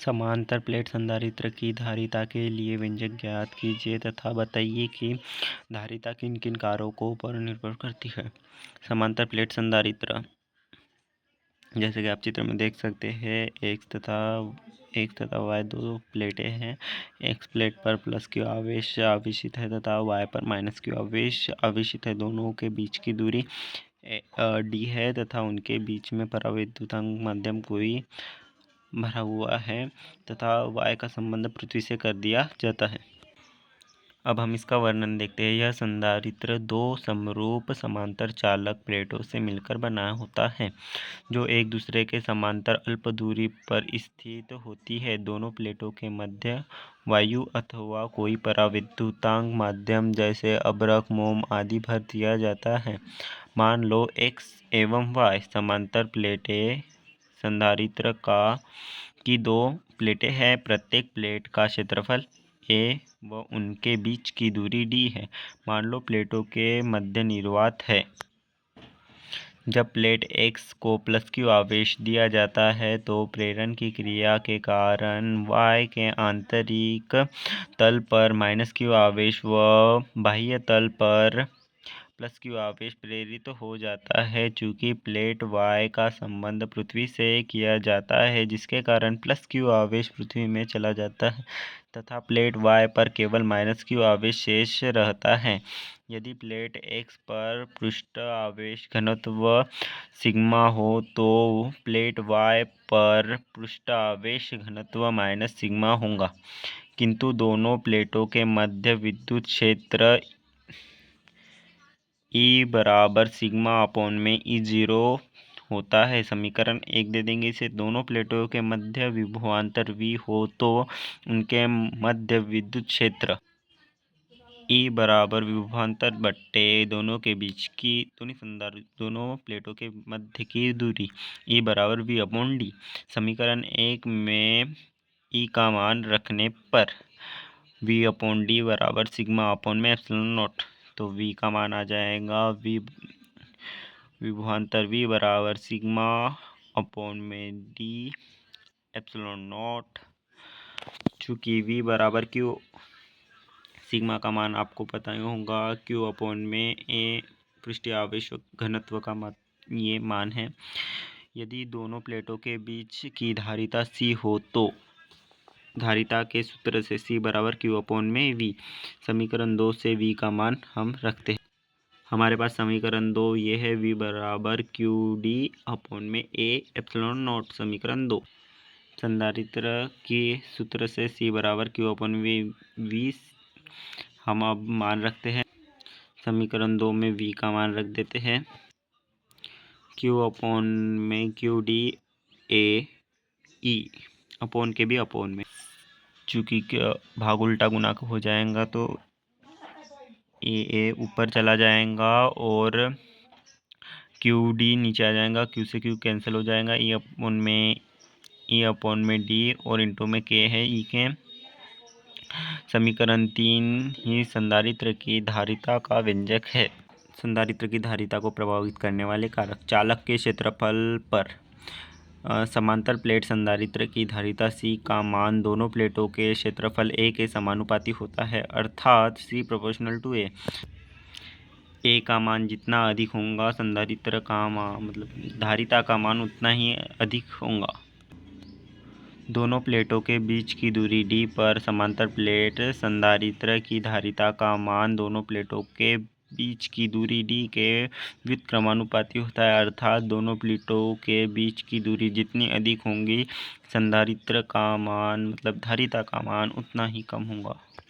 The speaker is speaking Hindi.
समांतर प्लेट संधारित्र की धारिता के लिए व्यंजक ज्ञात कीजिए तथा बताइए कि धारिता किन किन कारकों पर निर्भर करती है। समांतर प्लेट संधारित्र जैसे कि आप चित्र में देख सकते हैं, एक्स तथा वाई दो प्लेटें हैं। एक्स प्लेट पर प्लस क्यू आवेश आवेशित है तथा वाई पर माइनस क्यू आवेश आवेशित है। दोनों के बीच की दूरी डी है तथा उनके बीच में परावैद्युतांक माध्यम कोई भरा हुआ है तथा वाई का संबंध पृथ्वी से कर दिया जाता है। अब हम इसका वर्णन देखते हैं। यह संधारित्र दो समरूप समांतर चालक प्लेटों से मिलकर बना होता है जो एक दूसरे के समांतर अल्प दूरी पर स्थित होती है। दोनों प्लेटों के मध्य वायु अथवा कोई परावैद्युतांक माध्यम जैसे अभ्रक, मोम आदि भर दिया जाता है। मान लो एक्स एवं वाई समांतर प्लेटें संधारित्र की दो प्लेटें हैं। प्रत्येक प्लेट का क्षेत्रफल ए व उनके बीच की दूरी डी है। मान लो प्लेटों के मध्य निर्वात है। जब प्लेट X को प्लस क्यू आवेश दिया जाता है तो प्रेरण की क्रिया के कारण Y के आंतरिक तल पर माइनस क्यू आवेश व बाह्य तल पर प्लस क्यू आवेश प्रेरित हो जाता है। चूँकि प्लेट Y का संबंध पृथ्वी से किया जाता है जिसके कारण प्लस क्यू आवेश पृथ्वी में चला जाता है तथा प्लेट Y पर केवल माइनस क्यू आवेश शेष रहता है। यदि प्लेट X पर पृष्ठ आवेश घनत्व सिग्मा हो तो प्लेट Y पर पृष्ठ आवेश घनत्व माइनस सिग्मा होगा। किंतु दोनों प्लेटों के मध्य विद्युत क्षेत्र E बराबर सिग्मा अपॉन में E0 होता है। समीकरण 1 दे देंगे इसे। दोनों प्लेटों के मध्य विभवांतर V हो तो उनके मध्य विद्युत क्षेत्र E बराबर विभवांतर बट्टे दोनों के बीच की दोनों प्लेटों के मध्य की दूरी E बराबर V अपॉन डी। समीकरण 1 में E का मान रखने पर V अपॉन डी बराबर सिग्मा अपॉन में एप्सिलॉन नॉट। तो V का मान आ जाएगा विभवांतर V बराबर सिग्मा अपॉन में डी एप्सिलॉन नॉट। चूँकि V बराबर Q, सिग्मा का मान आपको पता ही होगा, Q अपॉन में ए पृष्ठीय आवेश घनत्व का ये मान है। यदि दोनों प्लेटों के बीच की धारिता C हो तो धारिता के सूत्र से C बराबर Q अपॉन में V। समीकरण 2 से V का मान हम रखते हैं। हमारे पास समीकरण 2 ये है, V बराबर क्यू डी अपॉन में ए एप्सिलॉन नॉट। समीकरण 2 संधारित्र के सूत्र से C बराबर Q अपॉन V हम अब मान रखते हैं। समीकरण 2 में V का मान रख देते हैं। Q अपॉन में Q D A E upon के भी अपॉन में, चूँकि भाग उल्टा गुना हो जाएगा तो ए ऊपर चला जाएगा और क्यू डी नीचे आ जाएगा। क्यू से क्यू कैंसिल हो जाएगा। ई अपॉन में डी और इंटू में के है ई के। समीकरण 3 ही संधारित्र की धारिता का व्यंजक है। संधारित्र की धारिता को प्रभावित करने वाले कारक। चालक के क्षेत्रफल पर समांतर प्लेट संधारित्र की धारिता C का मान दोनों प्लेटों के क्षेत्रफल A के समानुपाती होता है, अर्थात C proportional to A। A का मान जितना अधिक होगा संधारित्र का मान धारिता का मान उतना ही अधिक होगा। दोनों प्लेटों के बीच की दूरी D पर समांतर प्लेट संधारित्र की धारिता का मान दोनों प्लेटों के बीच की दूरी D के व्युत्क्रमानुपाती होता है, अर्थात दोनों प्लेटों के बीच की दूरी जितनी अधिक होगी संधारित्र का मान धारिता का मान उतना ही कम होगा।